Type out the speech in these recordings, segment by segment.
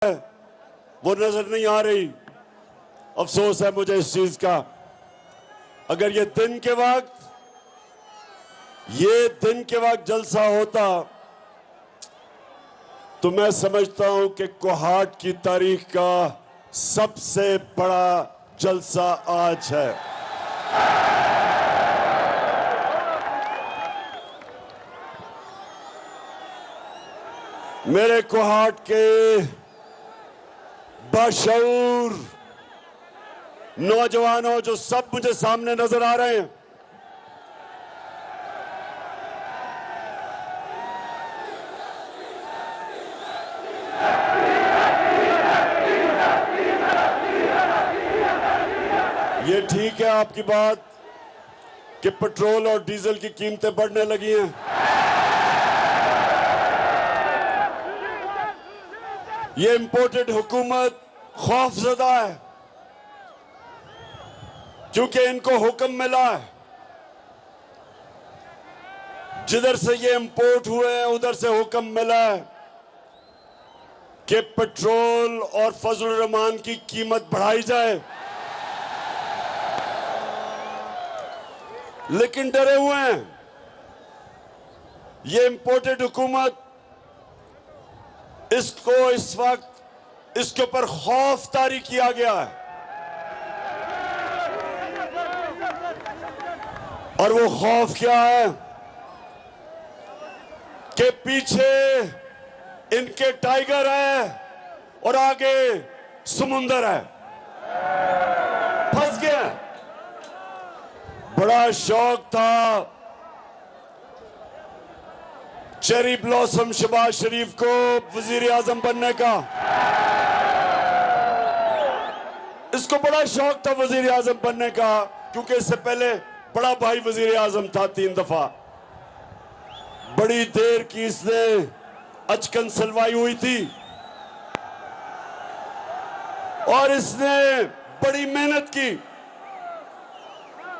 वो नजर नहीं आ रही। अफसोस है मुझे इस चीज का। अगर ये दिन के वक्त जलसा होता तो मैं समझता हूं कि कोहाट की तारीख का सबसे बड़ा जलसा आज है। मेरे कोहाट के बाशऊर नौजवानों जो सब मुझे सामने नजर आ रहे हैं, ये ठीक है आपकी बात कि पेट्रोल और डीजल की कीमतें बढ़ने लगी हैं। ये इंपोर्टेड हुकूमत खौफजदा है क्योंकि इनको हुक्म मिला है, जिधर से ये इंपोर्ट हुए हैं उधर से हुक्म मिला है कि पेट्रोल और फजल रहमान की कीमत बढ़ाई जाए, लेकिन डरे हुए हैं। ये इंपोर्टेड हुकूमत इसको इस वक्त इसके ऊपर खौफ तारी किया गया है और वो खौफ क्या है कि पीछे इनके टाइगर है और आगे समुंदर है, फंस गए। बड़ा शौक था चेरी ब्लॉसम शहबाज शरीफ को वजीर आजम बनने का। इसको बड़ा शौक था वजीर आजम बनने का क्योंकि इससे पहले बड़ा भाई वजीर आजम था 3 दफा। बड़ी देर की इसने अचकन सलवाई हुई थी और इसने बड़ी मेहनत की।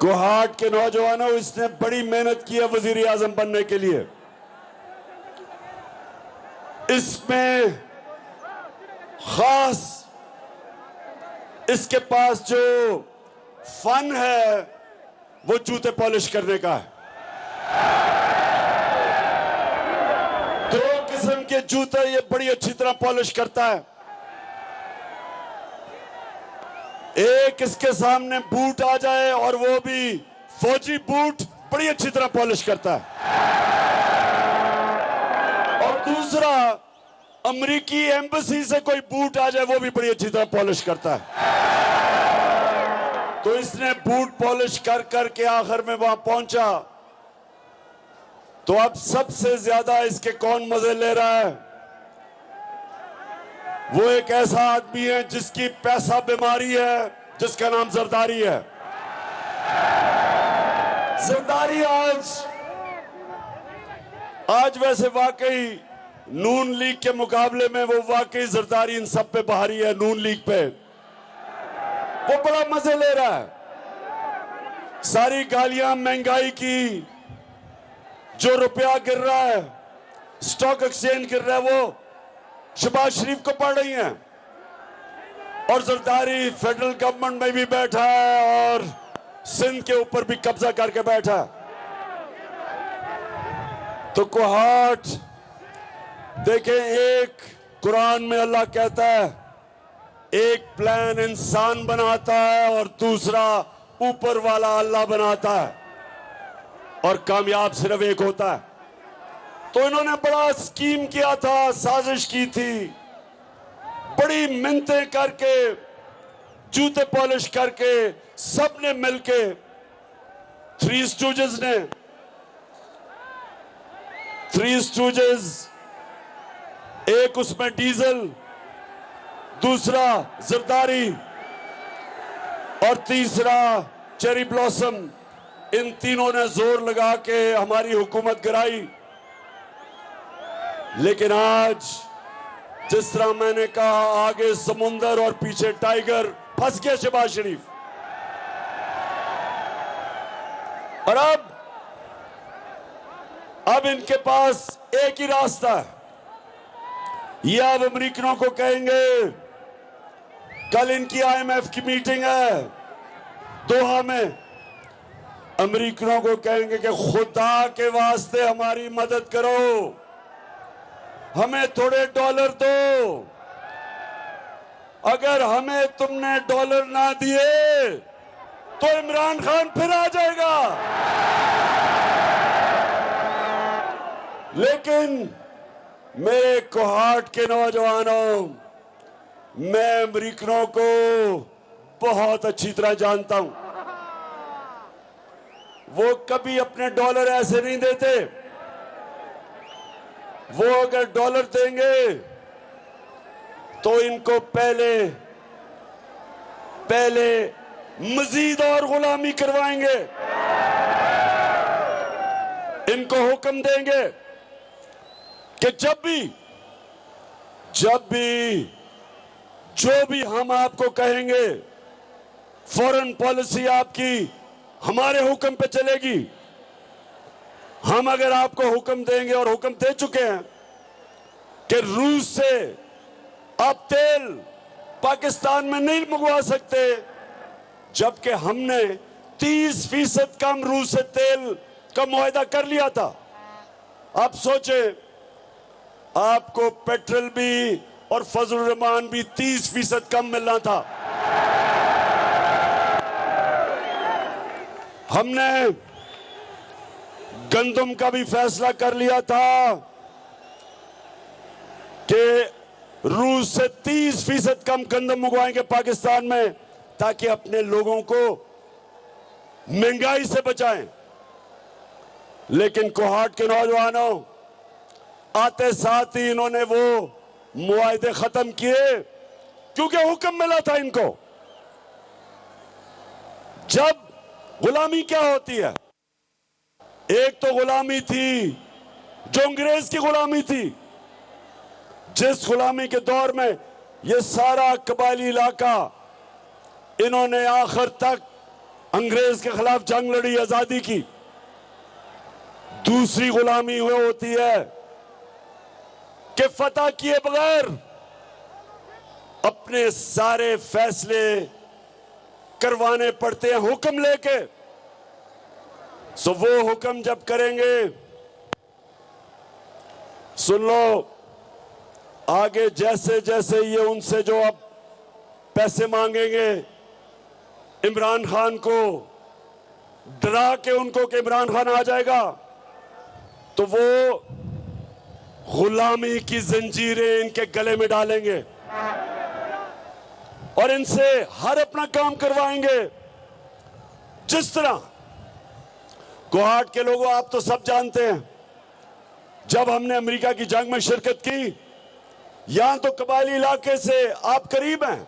कोहाट के नौजवानों, इसने बड़ी मेहनत की है वजीर आजम बनने के लिए। इसमें खास इसके पास जो फन है वो जूते पॉलिश करने का है। 2 किस्म के जूते ये बड़ी अच्छी तरह पॉलिश करता है। एक इसके सामने बूट आ जाए और वो भी फौजी बूट बड़ी अच्छी तरह पॉलिश करता है, और दूसरा अमेरिकी एम्बेसी से कोई बूट आ जाए वो भी बड़ी अच्छी तरह पॉलिश करता है। तो इसने बूट पॉलिश कर करके आखिर में वहां पहुंचा। तो अब सबसे ज्यादा इसके कौन मजे ले रहा है? वो एक ऐसा आदमी है जिसकी पैसा बीमारी है, जिसका नाम जरदारी है। जरदारी आज वैसे वाकई नून लीग के मुकाबले में वो वाकई जरदारी इन सब पे भारी है। नून लीग पे वो बड़ा मजे ले रहा है। सारी गालियां महंगाई की, जो रुपया गिर रहा है, स्टॉक एक्सचेंज गिर रहा है, वो शहबाज शरीफ को पड़ रही हैं। और जरदारी फेडरल गवर्नमेंट में भी बैठा है और सिंध के ऊपर भी कब्जा करके बैठा है। तो कोहाट देखें, एक कुरान में अल्लाह कहता है एक प्लान इंसान बनाता है और दूसरा ऊपर वाला अल्लाह बनाता है, और कामयाब सिर्फ एक होता है। तो इन्होंने बड़ा स्कीम किया था, साजिश की थी, बड़ी मिन्नतें करके, जूते पॉलिश करके, सबने मिलके, 3 स्टूजेस, एक उसमें डीजल, दूसरा जरदारी और तीसरा चेरी ब्लॉसम, इन तीनों ने जोर लगा के हमारी हुकूमत गिराई। लेकिन आज जिस तरह मैंने कहा, आगे समुंदर और पीछे टाइगर, फंस गया शहबाज शरीफ। और अब इनके पास एक ही रास्ता है, ये आप अमेरिकनों को कहेंगे। कल इनकी आईएमएफ की मीटिंग है दोहा में। अमेरिकनों को कहेंगे कि खुदा के वास्ते हमारी मदद करो, हमें थोड़े डॉलर दो। अगर हमें तुमने डॉलर ना दिए तो इमरान खान फिर आ जाएगा। लेकिन मेरे कोहाट के नौजवानों, मैं अमेरिकनों को बहुत अच्छी तरह जानता हूं। वो कभी अपने डॉलर ऐसे नहीं देते। वो अगर डॉलर देंगे तो इनको पहले मजीद और गुलामी करवाएंगे। इनको हुक्म देंगे कि जब भी जो भी हम आपको कहेंगे, फॉरेन पॉलिसी आपकी हमारे हुक्म पे चलेगी। हम अगर आपको हुक्म देंगे, और हुक्म दे चुके हैं, कि रूस से आप तेल पाकिस्तान में नहीं मंगवा सकते, जबकि हमने 30% कम रूस से तेल का मुआहदा कर लिया था। आप सोचें, आपको पेट्रोल भी और फजल रहमान भी 30% कम मिलना था। हमने गंदम का भी फैसला कर लिया था कि रूस से 30% कम गंदम मंगवाएंगे पाकिस्तान में, ताकि अपने लोगों को महंगाई से बचाएं। लेकिन कोहाट के नौजवानों, आते साथ ही इन्होंने वो मुआहदे खत्म किए, क्योंकि हुक्म मिला था इनको। जब गुलामी क्या होती है, एक तो गुलामी थी जो अंग्रेज की गुलामी थी, जिस गुलामी के दौर में ये सारा कबायली इलाका इन्होंने आखिर तक अंग्रेज के खिलाफ जंग लड़ी, आजादी की। दूसरी गुलामी हुई होती है कि फतह किए बगैर अपने सारे फैसले करवाने पड़ते हैं हुक्म लेके। सो वो हुक्म जब करेंगे, सुन लो, आगे जैसे जैसे ये उनसे जो अब पैसे मांगेंगे इमरान खान को, डरा के उनको कि इमरान खान आ जाएगा, तो वो गुलामी की जंजीरें इनके गले में डालेंगे और इनसे हर अपना काम करवाएंगे। जिस तरह कोहाट के लोगों, आप तो सब जानते हैं, जब हमने अमेरिका की जंग में शिरकत की, यहां तो कबायली इलाके से आप करीब हैं,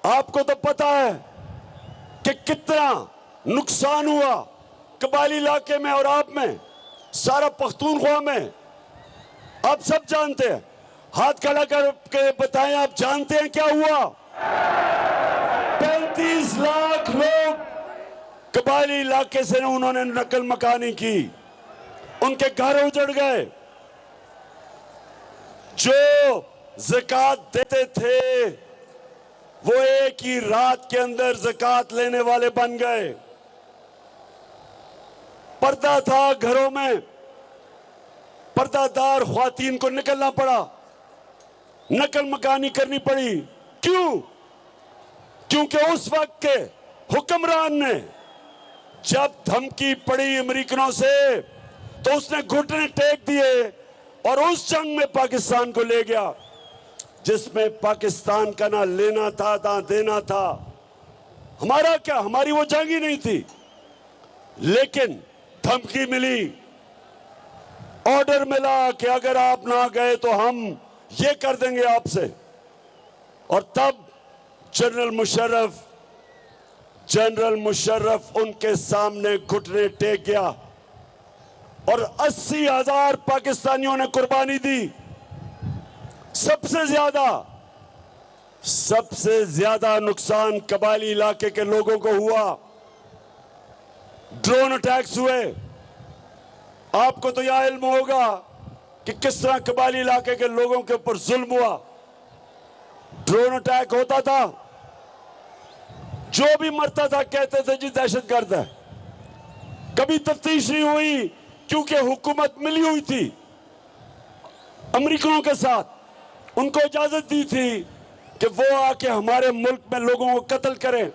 आपको तो पता है कि कितना नुकसान हुआ कबायली इलाके में और आप में, सारा पख्तूनख्वा में। आप सब जानते हैं। हाथ खड़ा करके बताएं, आप जानते हैं क्या हुआ? 35 लाख लोग कबायली इलाके से उन्होंने नकल मकानी की, उनके घर उजड़ गए। जो ज़कात देते थे वो एक ही रात के अंदर ज़कात लेने वाले बन गए। पर्दा था घरों में, पर्दादार ख्वातीन को निकलना पड़ा, नकल मकानी करनी पड़ी। क्यों? क्योंकि उस वक्त के हुक्मरान ने जब धमकी पड़ी अमेरिकनों से, तो उसने घुटने टेक दिए और उस जंग में पाकिस्तान को ले गया, जिसमें पाकिस्तान का ना लेना था ना देना था। हमारा क्या, हमारी वो जंग ही नहीं थी, लेकिन धमकी मिली, ऑर्डर मिला कि अगर आप ना गए तो हम ये कर देंगे आपसे। और तब जनरल मुशर्रफ उनके सामने घुटने टेक गया और 80,000 पाकिस्तानियों ने कुर्बानी दी। सबसे ज्यादा नुकसान कबायली इलाके के लोगों को हुआ। ड्रोन अटैक्स हुए। आपको तो यह इल्म होगा कि किस तरह कबायली इलाके के लोगों के ऊपर जुल्म हुआ, ड्रोन अटैक होता था, जो भी मरता था कहते थे जी दहशतगर्द है। कभी तफ्तीश नहीं हुई क्योंकि हुकूमत मिली हुई थी अमेरिकनों के साथ, उनको इजाजत दी थी कि वो आके हमारे मुल्क में लोगों को कत्ल करें,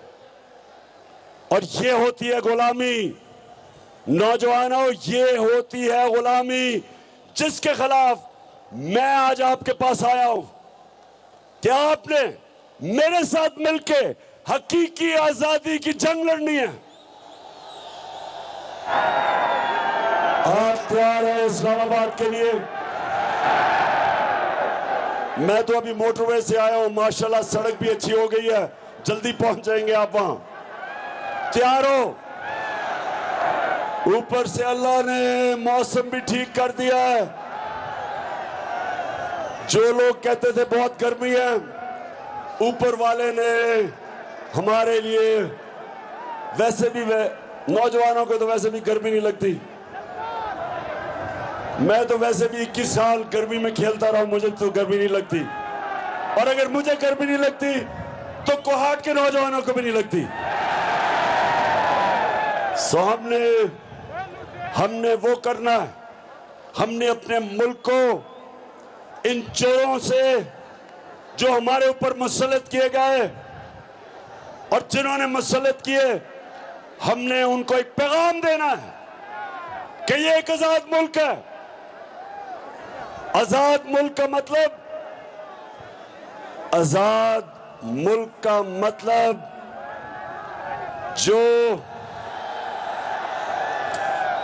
और ये होती है गुलामी। नौजवानों, ये होती है गुलामी जिसके खिलाफ मैं आज आपके पास आया हूं कि आपने मेरे साथ मिलकर हकीकी आजादी की जंग लड़नी है। आप तैयार हैं इस्लामाबाद के लिए? मैं तो अभी मोटरवे से आया हूं, माशाल्लाह सड़क भी अच्छी हो गई है, जल्दी पहुंच जाएंगे आप वहां। तैयार हो? ऊपर से अल्लाह ने मौसम भी ठीक कर दिया है। जो लोग कहते थे बहुत गर्मी है, ऊपर वाले ने हमारे लिए, वैसे भी नौजवानों को तो वैसे भी गर्मी नहीं लगती। मैं तो वैसे भी 21 साल गर्मी में खेलता रहा हूं, मुझे तो गर्मी नहीं लगती। और अगर मुझे गर्मी नहीं लगती तो कोहाट के नौजवानों को भी नहीं लगती। सो हमने वो करना है। हमने अपने मुल्क को इन चोरों से जो हमारे ऊपर मुसल्लत किए गए और जिन्होंने मुसल्लत किए, हमने उनको एक पैगाम देना है कि ये एक आजाद मुल्क है। आजाद मुल्क का मतलब, आजाद मुल्क का मतलब जो,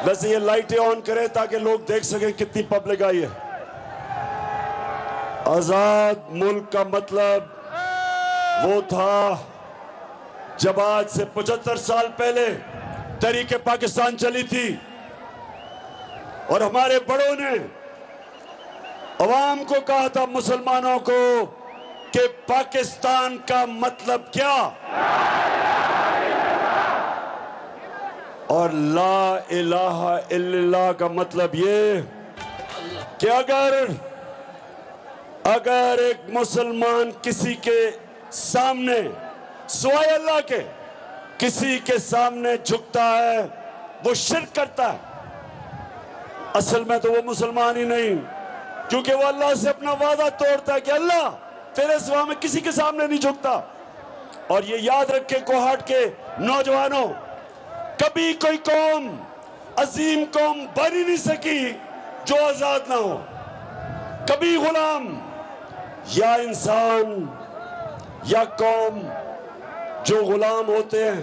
वैसे ये लाइटें ऑन करें ताकि लोग देख सकें कितनी पब्लिक आई है। आजाद मुल्क का मतलब वो था जब आज से 75 साल पहले तहरीक पाकिस्तान चली थी और हमारे बड़ों ने अवाम को कहा था, मुसलमानों को, कि पाकिस्तान का मतलब क्या, और ला इलाहा इल्लल्लाह का मतलब ये कि अगर एक मुसलमान किसी के सामने सिवाय अल्लाह के किसी के सामने झुकता है, वो शिर्क करता है। असल में तो वो मुसलमान ही नहीं, क्योंकि वो अल्लाह से अपना वादा तोड़ता है कि अल्लाह तेरे सिवा में किसी के सामने नहीं झुकता। और ये याद रखे कोहाट के नौजवानों, कभी कोई कौम अजीम कौम बन ही नहीं सकी जो आजाद ना हो। कभी गुलाम या इंसान या कौम जो गुलाम होते हैं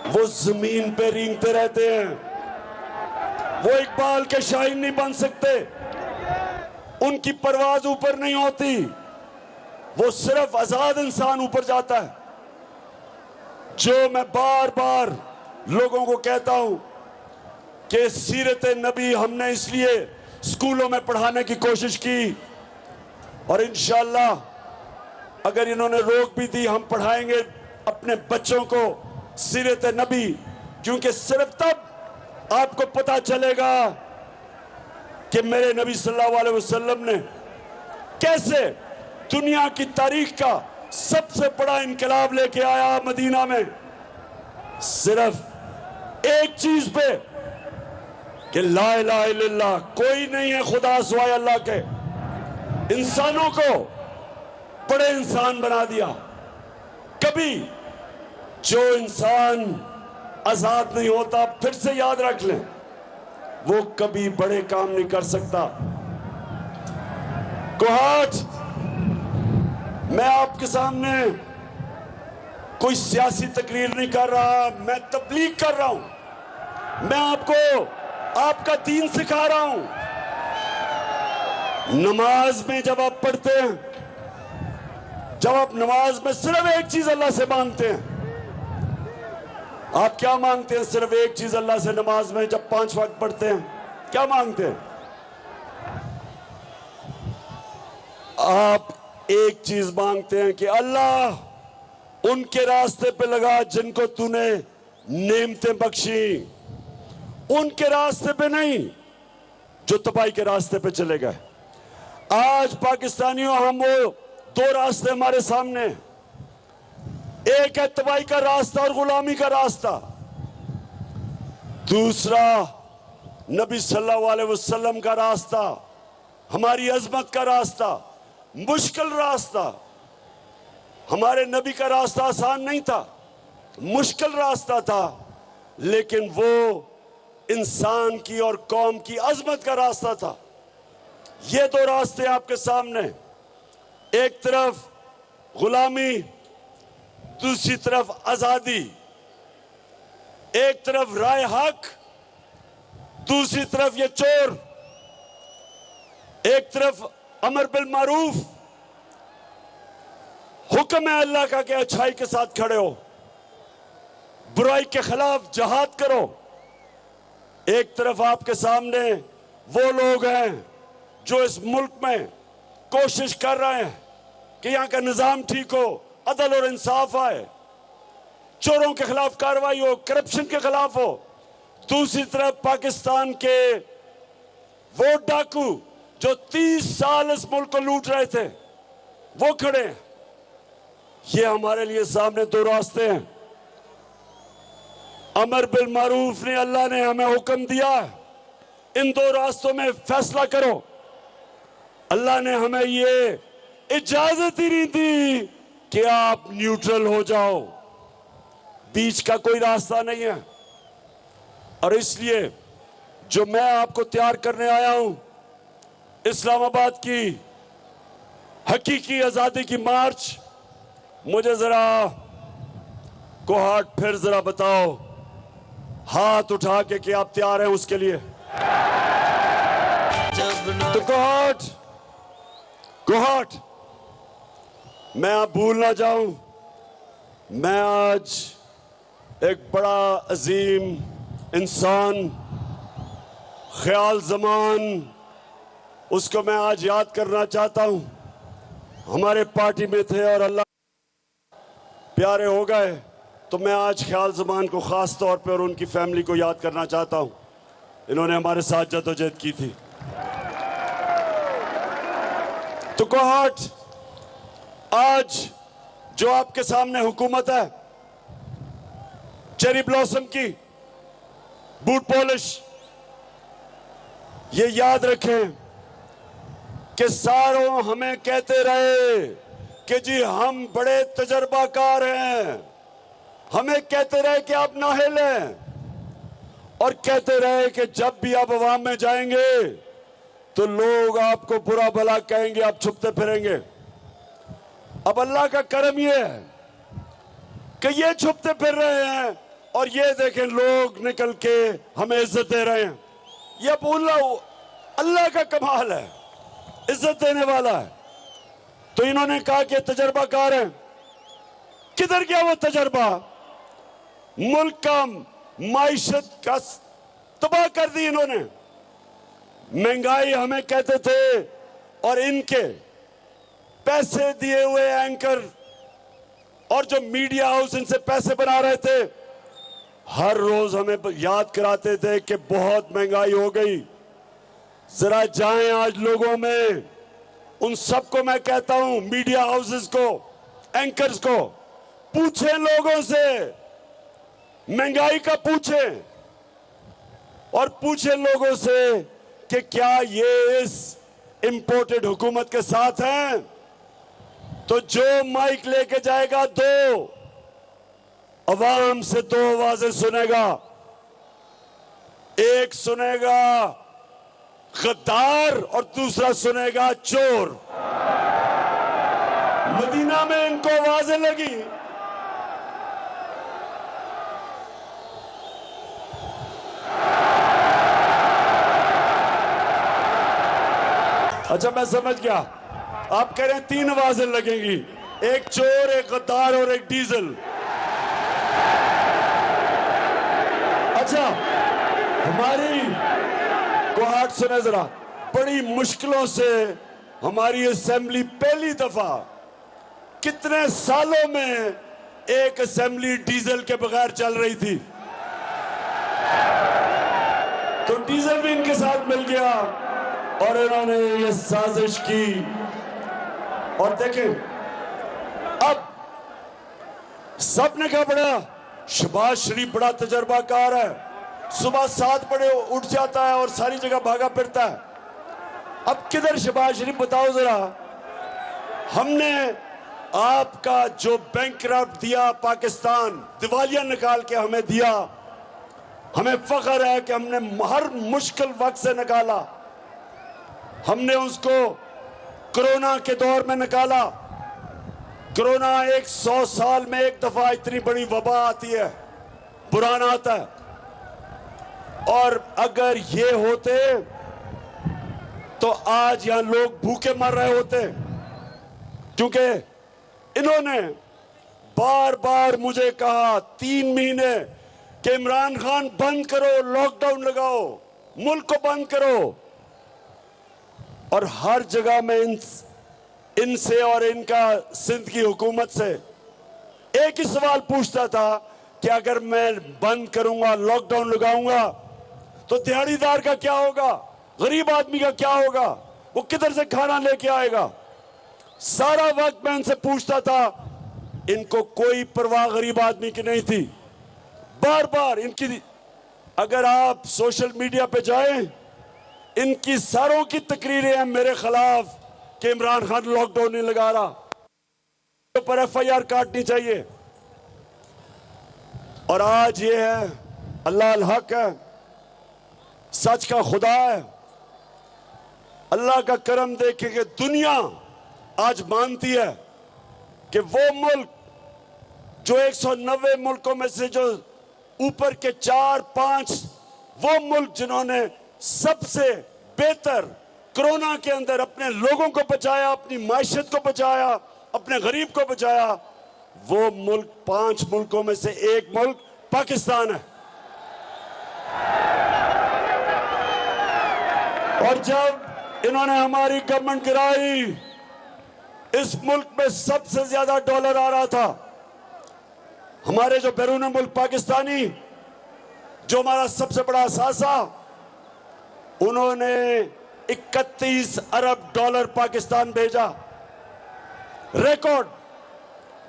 वो जमीन पे रेंगते रहते हैं, वो इकबाल के शायर नहीं बन सकते, उनकी परवाज ऊपर नहीं होती, वो सिर्फ आजाद इंसान ऊपर जाता है। जो मैं बार बार लोगों को कहता हूं कि सीरत नबी हमने इसलिए स्कूलों में पढ़ाने की कोशिश की, और इंशाअल्लाह अगर इन्होंने रोक भी दी, हम पढ़ाएंगे अपने बच्चों को सीरत नबी, क्योंकि सिर्फ तब आपको पता चलेगा कि मेरे नबी सल्लल्लाहु अलैहि वसल्लम ने कैसे दुनिया की तारीख का सबसे बड़ा इनकलाब लेके आया मदीना में, सिर्फ एक चीज पे कि ला इलाहा इल्लल्लाह, कोई नहीं है खुदा सिवाय अल्लाह के। इंसानों को बड़े इंसान बना दिया। कभी जो इंसान आजाद नहीं होता, फिर से याद रख लें, वो कभी बड़े काम नहीं कर सकता। कोहाट, मैं आपके सामने कोई सियासी तकरीर नहीं कर रहा, मैं तबलीग कर रहा हूं। मैं आपको आपका दीन सिखा रहा हूं। नमाज में जब आप पढ़ते हैं, जब आप नमाज में सिर्फ एक चीज अल्लाह से मांगते हैं, आप क्या मांगते हैं? सिर्फ एक चीज अल्लाह से नमाज में जब 5 वक्त पढ़ते हैं, क्या मांगते हैं? आप एक चीज मांगते हैं कि अल्लाह उनके रास्ते पे लगा जिनको तूने नेमतें बख्शी, उनके रास्ते पे नहीं जो तबाही के रास्ते पे चले गए। आज पाकिस्तानियों, हम वो दो रास्ते हमारे सामने, एक है तबाही का रास्ता और गुलामी का रास्ता, दूसरा नबी सल्लल्लाहु अलैहि वसल्लम का रास्ता, हमारी अजमत का रास्ता, मुश्किल रास्ता। हमारे नबी का रास्ता आसान नहीं था, मुश्किल रास्ता था, लेकिन वो इंसान की और कौम की अजमत का रास्ता था। ये दो रास्ते आपके सामने, एक तरफ गुलामी, दूसरी तरफ आजादी, एक तरफ राय हक, दूसरी तरफ ये चोर, एक तरफ अमर बिल मारूफ, हुक्म है अल्लाह का कि अच्छाई के साथ खड़े हो, बुराई के खिलाफ जहाद करो। एक तरफ आपके सामने वो लोग हैं जो इस मुल्क में कोशिश कर रहे हैं कि यहां का निजाम ठीक हो, अदल और इंसाफ आए, चोरों के खिलाफ कार्रवाई हो, करप्शन के खिलाफ हो। दूसरी तरफ पाकिस्तान के वो डाकू जो 30 साल इस मुल्क को लूट रहे थे, वो खड़े हैं। ये हमारे लिए सामने दो रास्ते हैं। अमर बिल मारूफ ने, अल्लाह ने हमें हुक्म दिया, इन दो रास्तों में फैसला करो। अल्लाह ने हमें ये इजाजत ही नहीं दी कि आप न्यूट्रल हो जाओ, बीच का कोई रास्ता नहीं है। और इसलिए जो मैं आपको तैयार करने आया हूं, इस्लामाबाद की हकीकी आजादी की मार्च, मुझे जरा कोहाट फिर जरा बताओ, हाथ उठा के कि आप तैयार हैं उसके लिए। तो कोहाट, कोहाट, मैं आप भूल ना जाऊं, मैं आज एक बड़ा अजीम इंसान, ख्याल जमान, उसको मैं आज याद करना चाहता हूं। हमारे पार्टी में थे और अल्लाह प्यारे हो गए, तो मैं आज ख्याल जमान को खास तौर पे और उनकी फैमिली को याद करना चाहता हूं। इन्होंने हमारे साथ जद्दोजहद की थी। तो कोहाट, आज जो आपके सामने हुकूमत है, चेरी ब्लॉसम की, बूट पॉलिश, ये याद रखें कि सारों हमें कहते रहे कि जी हम बड़े तजर्बाकार हैं, हमें कहते रहे कि आप नाहिल हैं, और कहते रहे कि जब भी आप अवाम में जाएंगे तो लोग आपको बुरा भला कहेंगे, आप छुपते फिरेंगे। अब अल्लाह का करम ये है कि ये छुपते फिर रहे हैं और ये देखें लोग निकल के हमें इज्जत दे रहे हैं। ये अल्लाह का कमाल है, इज्जत देने वाला है। तो इन्होंने कहा कि तजर्बाकार हैं, किधर गया वो तजर्बा? मुल्क का माइशत का तबाह कर दी इन्होंने। महंगाई हमें कहते थे, और इनके पैसे दिए हुए एंकर और जो मीडिया हाउस इनसे पैसे बना रहे थे, हर रोज हमें याद कराते थे कि बहुत महंगाई हो गई। जरा जाएं आज लोगों में, उन सबको मैं कहता हूं, मीडिया हाउसेस को, एंकर्स को, पूछें लोगों से, महंगाई का पूछें, और पूछें लोगों से कि क्या ये इस इंपोर्टेड हुकूमत के साथ हैं। तो जो माइक लेके जाएगा, दो अवाम से दो आवाजें सुनेगा, एक सुनेगा गद्दार और दूसरा सुनेगा चोर। मदीना में इनको आवाजें लगी, अच्छा मैं समझ गया, आप कह रहे हैं 3 आवाजें लगेंगी, एक चोर, एक गद्दार और एक डीजल। अच्छा, हमारी कोहाट सुने जरा, बड़ी मुश्किलों से हमारी असेंबली पहली दफा कितने सालों में एक असेंबली डीजल के बगैर चल रही थी। तो डीजल भी इनके साथ मिल गया और इन्होंने ये साजिश की। और देखें, अब सबने कहा बड़ा शहबाज शरीफ बड़ा तजर्बाकार है, सुबह 7 बजे उठ जाता है और सारी जगह भागा फिरता है। अब किधर शहबाज शरीफ, बताओ जरा। हमने आपका जो बैंकरप्ट दिया पाकिस्तान, दिवालिया निकाल के हमें दिया, हमें फख्र है कि हमने हर मुश्किल वक्त से निकाला। हमने उसको कोरोना के दौर में निकाला। कोरोना 100 साल में एक दफा इतनी बड़ी वबा आती है, बुरान आता है। और अगर ये होते तो आज यहां लोग भूखे मर रहे होते, क्योंकि इन्होंने बार बार मुझे कहा 3 महीने कि इमरान खान बंद करो, लॉकडाउन लगाओ, मुल्क को बंद करो। और हर जगह में इनसे और इनका सिंध की हुकूमत से एक ही सवाल पूछता था कि अगर मैं बंद करूंगा, लॉकडाउन लगाऊंगा, तो दिहाड़ीदार का क्या होगा, गरीब आदमी का क्या होगा, वो किधर से खाना लेके आएगा। सारा वक्त मैं इनसे पूछता था, इनको कोई परवाह गरीब आदमी की नहीं थी। बार बार इनकी, अगर आप सोशल मीडिया पे जाएं, इनकी सारों की तकरीरें हैं मेरे खिलाफ कि इमरान खान लॉकडाउन नहीं लगा रहा, तो पर FIR काटनी चाहिए। और आज ये है, अल्लाह अल हक है, सच का खुदा है। अल्लाह का करम देखे कि दुनिया आज मानती है कि वो मुल्क जो 190 मुल्कों में से जो ऊपर के 4-5 वो मुल्क जिन्होंने सबसे बेहतर कोरोना के अंदर अपने लोगों को बचाया, अपनी मायशत को बचाया, अपने गरीब को बचाया, वो मुल्क 5 मुल्कों में से एक मुल्क पाकिस्तान है। और जब इन्होंने हमारी गवर्नमेंट गिराई, इस मुल्क में सबसे ज्यादा डॉलर आ रहा था। हमारे जो बैरून मुल्क पाकिस्तानी, जो हमारा सबसे बड़ा असासा, उन्होंने 31 अरब डॉलर पाकिस्तान भेजा, रिकॉर्ड,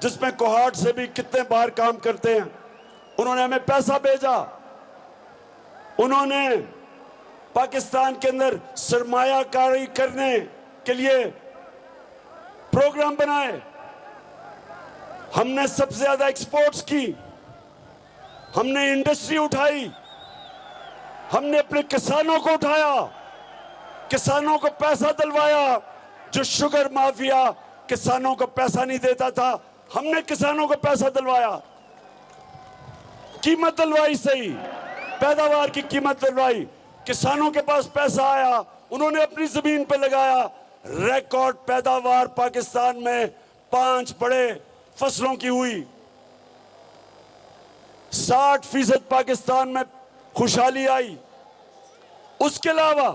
जिसमें कोहाट से भी कितने बाहर काम करते हैं, उन्होंने हमें पैसा भेजा। उन्होंने पाकिस्तान के अंदर सरमायाकारी करने के लिए प्रोग्राम बनाए। हमने सबसे ज्यादा एक्सपोर्ट्स की, हमने इंडस्ट्री उठाई, हमने अपने किसानों को उठाया, किसानों को पैसा दिलवाया। जो शुगर माफिया किसानों को पैसा नहीं देता था, हमने किसानों को पैसा दिलवाया, कीमत दिलवाई, सही पैदावार की कीमत दिलवाई, किसानों के पास पैसा आया, उन्होंने अपनी जमीन पे लगाया। रिकॉर्ड पैदावार पाकिस्तान में 5 बड़े फसलों की हुई। 60% पाकिस्तान में खुशहाली आई। उसके अलावा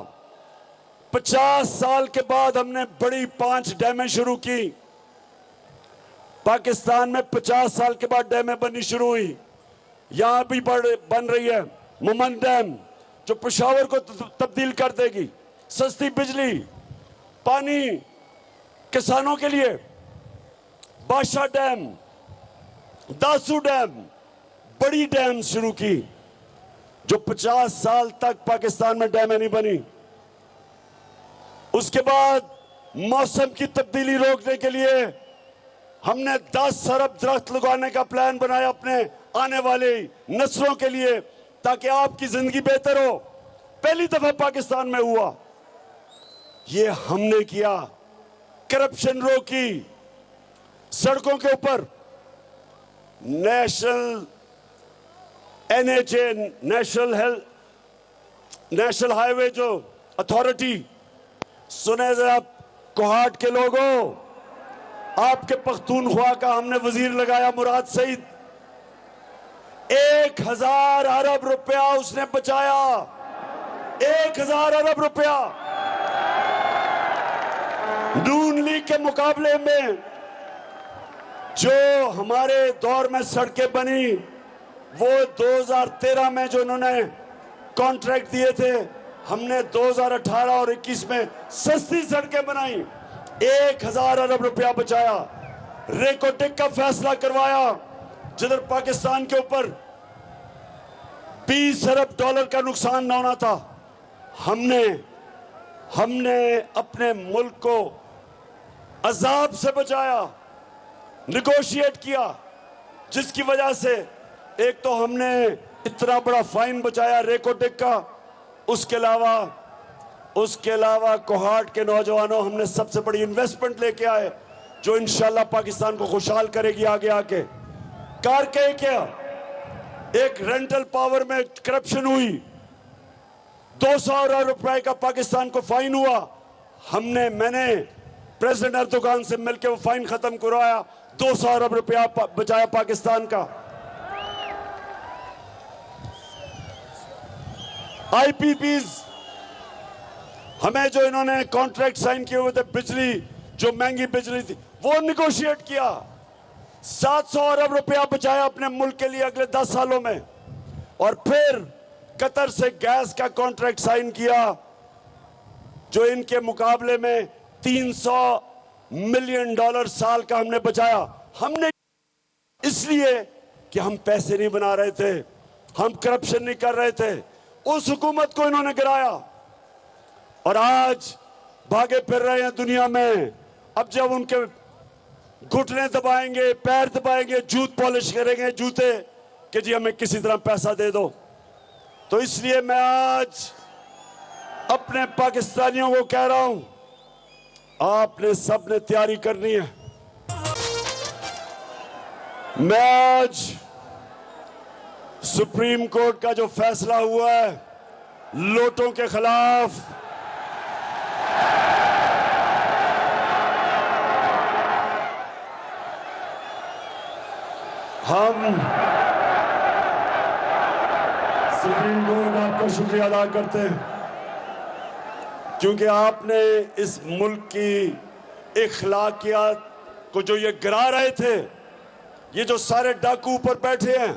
50 साल के बाद हमने बड़ी 5 डैमें शुरू की। पाकिस्तान में 50 साल के बाद डैमें बननी शुरू हुई। यहां भी बन रही है मुमन डैम, जो पेशावर को तब्दील कर देगी। सस्ती बिजली, पानी किसानों के लिए। बादशाह डैम, दासू डैम, बड़ी डैम शुरू की, जो 50 साल तक पाकिस्तान में डैमें नहीं बनी। उसके बाद मौसम की तब्दीली रोकने के लिए हमने 10 अरब दरख्त लगाने का प्लान बनाया अपने आने वाली नस्लों के लिए, ताकि आपकी जिंदगी बेहतर हो। पहली दफा पाकिस्तान में हुआ, ये हमने किया। करप्शन रोकी, सड़कों के ऊपर नेशनल NHA, नेशनल हाईवे जो अथॉरिटी, सुने जरा कोहाट के लोगों, आपके पख्तूनख्वा का हमने वजीर लगाया मुराद सईद। 1000 अरब रुपया उसने बचाया, 1000 अरब रुपया। नून लीग के मुकाबले में जो हमारे दौर में सड़कें बनी, वो 2013 में जो उन्होंने कॉन्ट्रैक्ट दिए थे, हमने 2018 और 21 में सस्ती सड़कें बनाई, 1000 अरब रुपया बचाया, रेकोटेक का फैसला करवाया, जिधर पाकिस्तान के ऊपर 20 अरब डॉलर का नुकसान न होना था। हमने अपने मुल्क को अजाब से बचाया, निगोशिएट किया, जिसकी वजह से एक तो हमने इतना बड़ा फाइन बचाया रेकोटेक का, उसके अलावा कोहाट के नौजवानों हमने सबसे बड़ी इन्वेस्टमेंट लेके आए जो इंशाल्लाह पाकिस्तान को खुशहाल करेगी आगे आके। कार के क्या एक रेंटल पावर में करप्शन हुई, 200 अरब रुपए का पाकिस्तान को फाइन हुआ, मैंने प्रेसिडेंट अर्दोगान से मिलकर वो फाइन खत्म करवाया, 200 अरब रुपया बचाया पाकिस्तान का। आईपीपीज हमें जो इन्होंने कॉन्ट्रैक्ट साइन किए हुए थे, बिजली जो महंगी बिजली थी वो निगोशिएट किया, 700 अरब रुपया बचाया अपने मुल्क के लिए अगले 10 सालों में। और फिर कतर से गैस का कॉन्ट्रैक्ट साइन किया जो इनके मुकाबले में 300 मिलियन डॉलर साल का हमने बचाया। हमने इसलिए कि हम पैसे नहीं बना रहे थे, हम करप्शन नहीं कर रहे थे, उस हुकूमत को इन्होंने गिराया और आज भागे फिर रहे हैं दुनिया में। अब जब उनके घुटने दबाएंगे, पैर दबाएंगे, जूत पॉलिश करेंगे जूते कि जी हमें किसी तरह पैसा दे दो। तो इसलिए मैं आज अपने पाकिस्तानियों को कह रहा हूं, आपने सबने तैयारी करनी है। मैं आज सुप्रीम कोर्ट का जो फैसला हुआ है लोटों के खिलाफ, हम सुप्रीम कोर्ट आपका शुक्रिया अदा करते हैं क्योंकि आपने इस मुल्क की इखलाकियात को जो ये गिरा रहे थे, ये जो सारे डाकू ऊपर बैठे हैं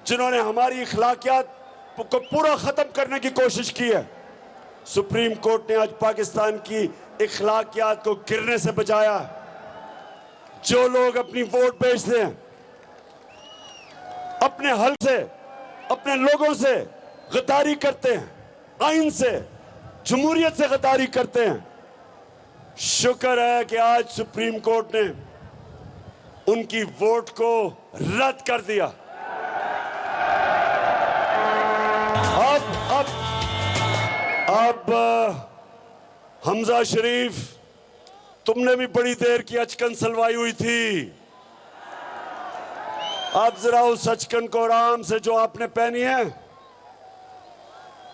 जिन्होंने हमारी इखलाकियात को पूरा खत्म करने की कोशिश की है, सुप्रीम कोर्ट ने आज पाकिस्तान की इखलाकियात को गिरने से बचाया। जो लोग अपनी वोट बेचते हैं, अपने हल से, अपने लोगों से गद्दारी करते हैं, आइन से, जमहूरियत से गद्दारी करते हैं, शुक्र है कि आज सुप्रीम कोर्ट ने उनकी वोट को रद्द कर दिया। अब हमजा शरीफ, तुमने भी बड़ी देर की अचकन सलवाई हुई थी, अब जरा उस अचकन को आराम से जो आपने पहनी है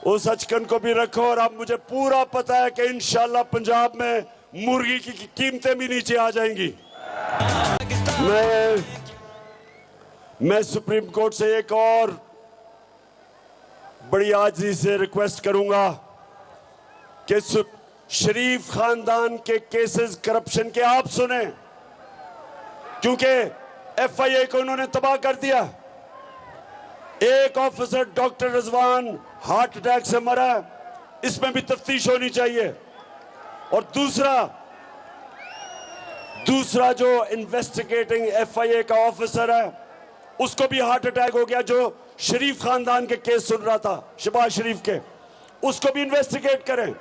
उस अचकन को भी रखो। और अब मुझे पूरा पता है कि इंशाल्लाह पंजाब में मुर्गी की कीमतें भी नीचे आ जाएंगी। मैं सुप्रीम कोर्ट से एक और बड़ी आजिज़ी से रिक्वेस्ट करूंगा कि शरीफ खानदान के केसेस करप्शन के आप सुने, क्योंकि एफआईए को उन्होंने तबाह कर दिया। एक officer doctor Rizwan heart attack से मरा, इसमें भी तफ्तीश होनी चाहिए। और दूसरा जो इन्वेस्टिगेटिंग एफआईए का ऑफिसर है उसको भी हार्ट अटैक हो गया, जो शरीफ खानदान के केस सुन रहा था, शहबाज शरीफ के, उसको भी इन्वेस्टिगेट करें।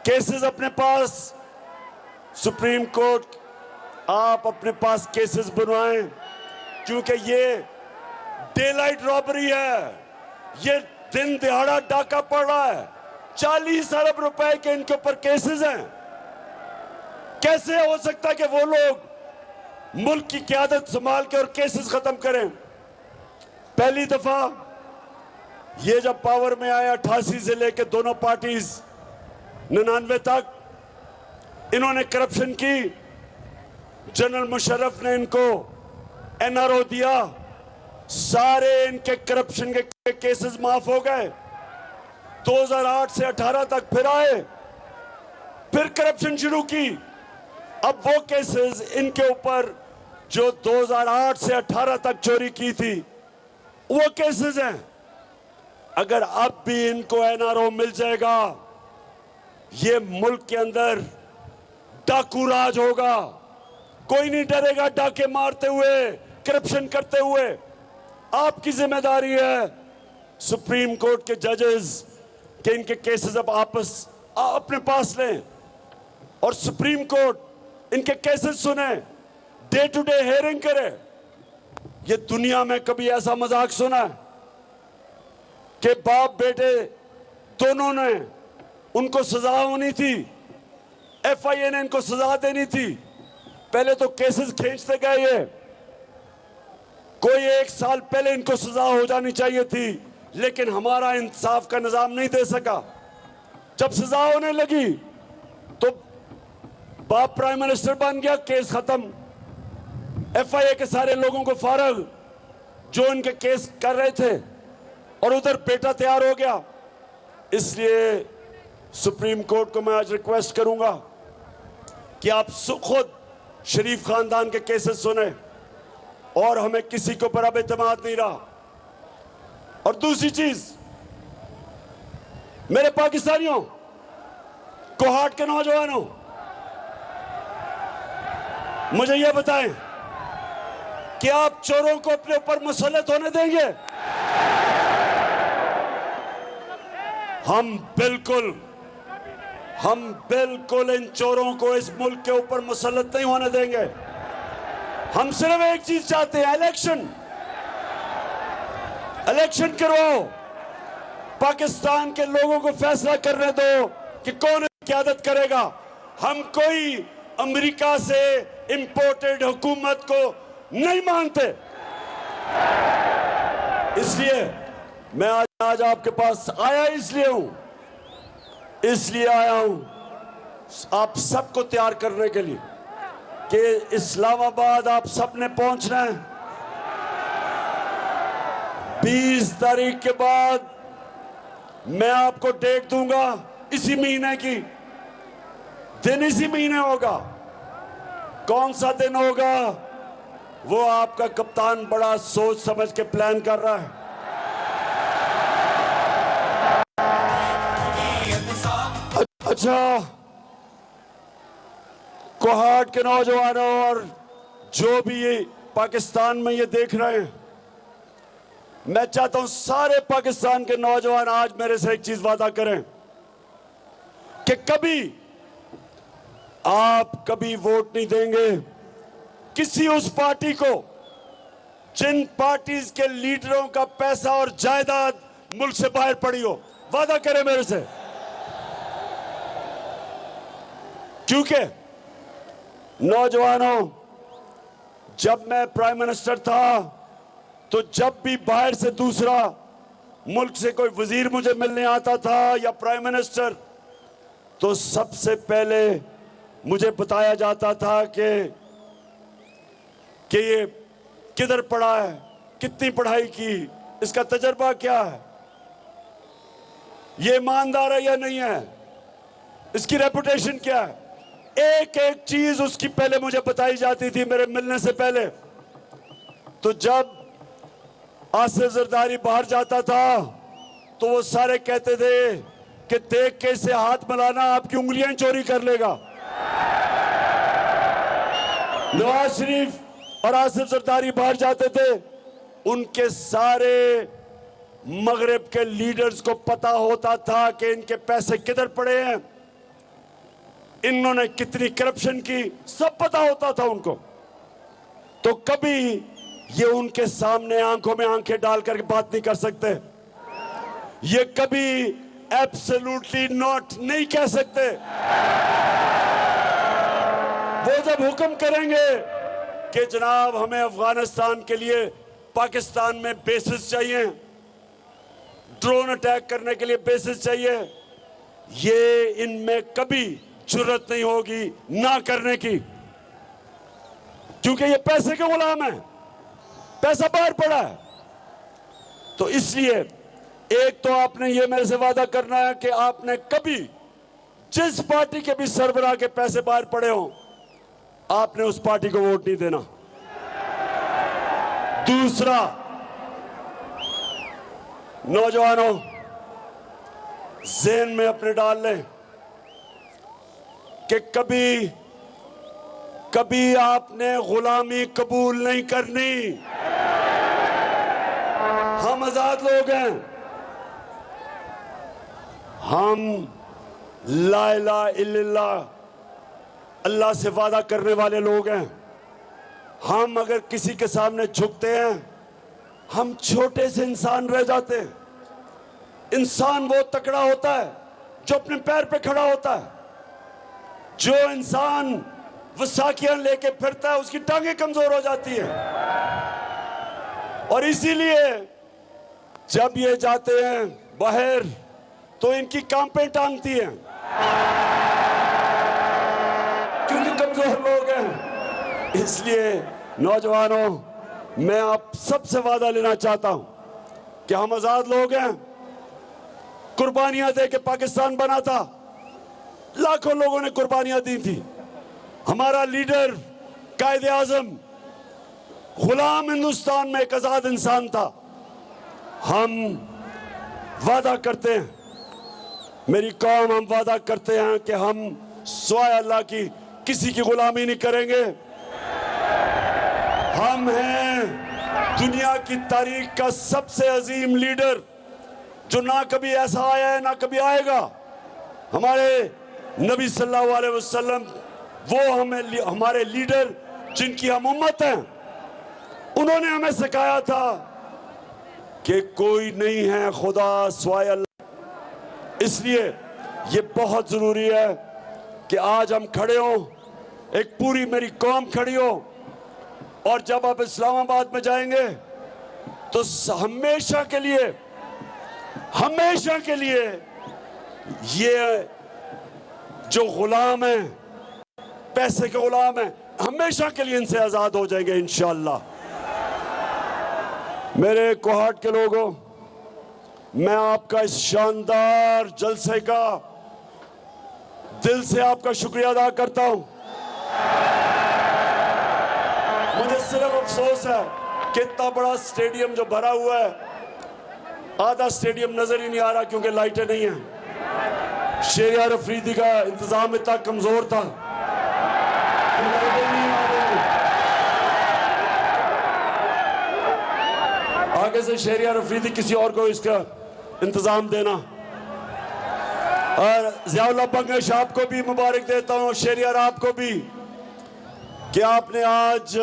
केसेस अपने पास, सुप्रीम कोर्ट आप अपने पास केसेस बनवाएं, क्योंकि ये डे लाइट रॉबरी है, ये दिन दिहाड़ा डाका पड़ रहा है, 40 अरब रुपए के इनके ऊपर केसेस हैं। कैसे हो सकता है कि वो लोग मुल्क की क़यादत संभाल के और केसेस खत्म करें? पहली दफा ये जब पावर में आया 88 से लेकर दोनों पार्टीज 99 तक, इन्होंने करप्शन की, जनरल मुशर्रफ ने इनको एनआरओ दिया, सारे इनके करप्शन के केसेस माफ हो गए। 2008 से 18 तक फिर आए, फिर करप्शन शुरू की। अब वो केसेस इनके ऊपर जो 2008 से 18 तक चोरी की थी वो केसेस हैं। अगर अब भी इनको एनआरओ मिल जाएगा, ये मुल्क के अंदर डाकू राज होगा। कोई नहीं डरेगा डाके मारते हुए, करप्शन करते हुए। आपकी जिम्मेदारी है सुप्रीम कोर्ट के जजेस के इनके केसेस अब अपने पास लें और सुप्रीम कोर्ट इनके केसेस सुने, डे टू डे हेयरिंग करे। ये दुनिया में कभी ऐसा मजाक सुना है कि बाप बेटे दोनों ने, उनको सजा होनी थी, एफआईए ने इनको सजा देनी थी। पहले तो केसेस खींचते गए, ये कोई 1 साल पहले इनको सजा हो जानी चाहिए थी, लेकिन हमारा इंसाफ का निजाम नहीं दे सका। जब सजा होने लगी तो बाप प्राइम मिनिस्टर बन गया, केस खत्म, एफआईए के सारे लोगों को फारग जो इनके केस कर रहे थे, और उधर बेटा तैयार हो गया। इसलिए सुप्रीम कोर्ट को मैं आज रिक्वेस्ट करूंगा कि आप खुद शरीफ खानदान के केसेस सुने, और हमें किसी के ऊपर अब एतमाद नहीं रहा। और दूसरी चीज, मेरे पाकिस्तानियों, कोहाट के नौजवानों, मुझे यह बताएं कि आप चोरों को अपने ऊपर मुसल्लत होने देंगे? हम बिल्कुल इन चोरों को इस मुल्क के ऊपर मुसल्लत नहीं होने देंगे। हम सिर्फ एक चीज चाहते हैं, इलेक्शन करवाओ, पाकिस्तान के लोगों को फैसला करने दो कि कौन क़यादत करेगा। हम कोई अमेरिका से इंपोर्टेड हुकूमत को नहीं मानते। इसलिए मैं आज आपके पास आया, इसलिए आया हूं आप सबको तैयार करने के लिए कि इस्लामाबाद आप सबने पहुंचना है। 20 तारीख के बाद मैं आपको डेट दूंगा, इसी महीने की, दिन इसी महीने होगा। कौन सा दिन होगा वो आपका कप्तान बड़ा सोच समझ के प्लान कर रहा है। अच्छा, कोहाट के नौजवानों और जो भी ये पाकिस्तान में ये देख रहे हैं, मैं चाहता हूं सारे पाकिस्तान के नौजवान आज मेरे से एक चीज वादा करें कि आप कभी वोट नहीं देंगे किसी उस पार्टी को जिन पार्टीज के लीडरों का पैसा और जायदाद मुल्क से बाहर पड़ी हो। वादा करें मेरे से, क्योंकि नौजवानों, जब मैं प्राइम मिनिस्टर था तो जब भी बाहर से दूसरा मुल्क से कोई वजीर मुझे मिलने आता था या प्राइम मिनिस्टर, तो सबसे पहले मुझे बताया जाता था कि ये किधर पढ़ा है, कितनी पढ़ाई की, इसका तजर्बा क्या है, ये ईमानदार है या नहीं है, इसकी रेपुटेशन क्या है। एक एक चीज उसकी पहले मुझे बताई जाती थी मेरे मिलने से पहले। तो जब आसिफ जरदारी बाहर जाता था तो वो सारे कहते थे कि देख के इसे हाथ मिलाना, आपकी उंगलियां चोरी कर लेगा। नवाज शरीफ और आसिफ जरदारी बाहर जाते थे, उनके सारे मगरिब के लीडर्स को पता होता था कि इनके पैसे किधर पड़े हैं, इन्होंने कितनी करप्शन की, सब पता होता था उनको। तो कभी ये उनके सामने आंखों में आंखें डालकर बात नहीं कर सकते, ये कभी एब्सोल्युटली नॉट नहीं कह सकते। वो जब हुक्म करेंगे कि जनाब हमें अफगानिस्तान के लिए पाकिस्तान में बेसिस चाहिए, ड्रोन अटैक करने के लिए बेसिस चाहिए, ये इनमें कभी जुर्रत नहीं होगी ना करने की, क्योंकि ये पैसे के गुलाम है, पैसा बाहर पड़ा है। तो इसलिए एक तो आपने ये मेरे से वादा करना है कि आपने कभी जिस पार्टी के भी सरबराह के पैसे बाहर पड़े हों, आपने उस पार्टी को वोट नहीं देना। दूसरा, नौजवानों, ज़हन में अपने डाल लें कि कभी कभी आपने गुलामी कबूल नहीं करनी। हम आजाद लोग हैं, हम ला इलाहा इल्लल्लाह अल्लाह से वादा करने वाले लोग हैं। हम अगर किसी के सामने झुकते हैं, हम छोटे से इंसान रह जाते हैं। इंसान वो तकड़ा होता है जो अपने पैर पे खड़ा होता है। जो इंसान वसाखियां लेके फिरता है, उसकी टांगें कमजोर हो जाती है। और इसीलिए जब ये जाते हैं बाहर तो इनकी कांपें टांगती हैं, क्योंकि कमजोर लोग हैं। इसलिए नौजवानों, मैं आप सबसे वादा लेना चाहता हूं कि हम आजाद लोग हैं। कुर्बानियां दे के पाकिस्तान बना था, लाखों लोगों ने कुर्बानियां दी थी। हमारा लीडर कायदे आजम गुलाम हिंदुस्तान में एक आजाद इंसान था। हम वादा करते हैं, मेरी कौम, हम वादा करते हैं कि हम सिवाय अल्लाह की किसी की गुलामी नहीं करेंगे। हम हैं दुनिया की तारीख का सबसे अजीम लीडर, जो ना कभी ऐसा आया है ना कभी आएगा। हमारे नबी सल्लल्लाहु अलैहि वसल्लम वो हमारे लीडर जिनकी हम उम्मत हैं, उन्होंने हमें सिखाया था कि कोई नहीं है खुदा सिवाय अल्लाह। इसलिए ये बहुत जरूरी है कि आज हम खड़े हों, एक पूरी मेरी कौम खड़ी हो। और जब आप इस्लामाबाद में जाएंगे तो हमेशा के लिए ये जो गुलाम है, पैसे के गुलाम है, हमेशा के लिए इनसे आजाद हो जाएंगे इंशाअल्लाह। मेरे कोहाट के लोगों, मैं आपका इस शानदार जलसे का दिल से आपका शुक्रिया अदा करता हूं। मुझे सिर्फ अफसोस है कि इतना बड़ा स्टेडियम जो भरा हुआ है, आधा स्टेडियम नजर ही नहीं आ रहा क्योंकि लाइटें नहीं हैं। शेरियार अफरीदी का इंतजाम इतना कमजोर था, आगे से शेरियार अफरीदी किसी और को इसका इंतजाम देना। और ज़ियाउल्लाह बंगश आपको भी मुबारक देता हूँ, शेरियार आपको भी, कि आपने आज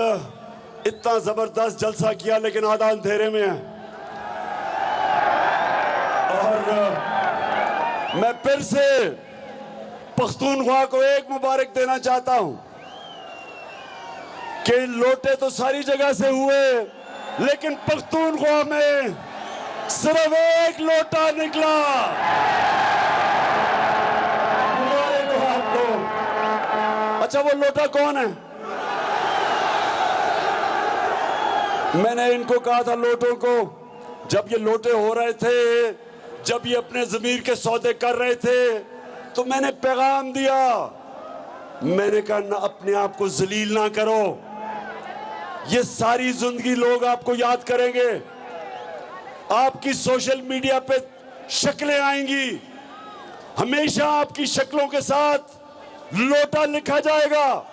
इतना जबरदस्त जलसा किया लेकिन आधा अंधेरे में है। और मैं फिर से पख्तूनख्वा को एक मुबारक देना चाहता हूं कि लोटे तो सारी जगह से हुए, लेकिन पख्तूनख्वा में सिर्फ एक लोटा निकला। आपको अच्छा, वो लोटा कौन है? मैंने इनको कहा था लोटों को, जब ये लोटे हो रहे थे, जब ये अपने जमीर के सौदे कर रहे थे, तो मैंने पैगाम दिया, मैंने कहा ना, अपने आप को जलील ना करो। ये सारी जिंदगी लोग आपको याद करेंगे, आपकी सोशल मीडिया पे शक्लें आएंगी, हमेशा आपकी शक्लों के साथ लोटा लिखा जाएगा।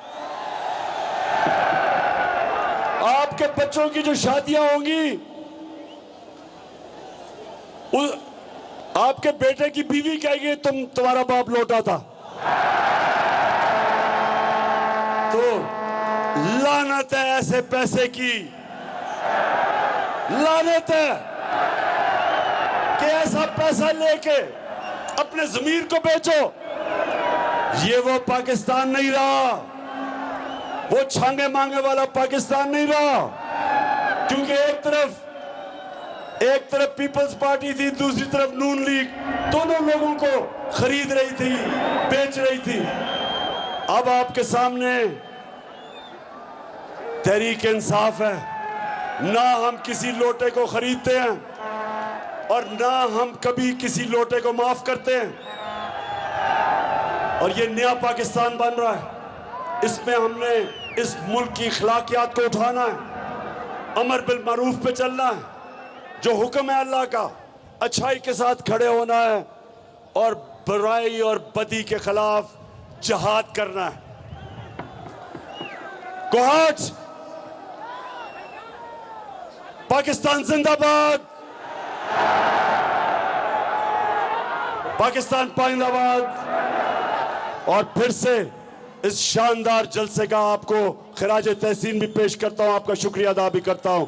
आपके बच्चों की जो शादियां होंगी, आपके बेटे की बीवी कहेगी तुम्हारा बाप लोटा था। तो लानत है ऐसे पैसे की, लानत है कि ऐसा पैसा लेके अपने जमीर को बेचो। ये वो पाकिस्तान नहीं रहा, वो छांगे मांगे वाला पाकिस्तान नहीं रहा। क्योंकि एक तरफ पीपल्स पार्टी थी, दूसरी तरफ नून लीग, दोनों लोगों को खरीद रही थी, बेच रही थी। अब आपके सामने तहरीक इंसाफ है। ना हम किसी लोटे को खरीदते हैं और ना हम कभी किसी लोटे को माफ करते हैं। और ये नया पाकिस्तान बन रहा है, इसमें हमने इस मुल्क की अखलाकियात को उठाना है, अमर बिल मारूफ पे चलना है, जो हुक्म है अल्लाह का अच्छाई के साथ खड़े होना है और बुराई और बदी के खिलाफ जिहाद करना है। कोहाट, पाकिस्तान जिंदाबाद, पाकिस्तान पाइंदाबाद। और फिर से इस शानदार जलसे का आपको खिराज तहसीन भी पेश करता हूं, आपका शुक्रिया अदा भी करता हूं।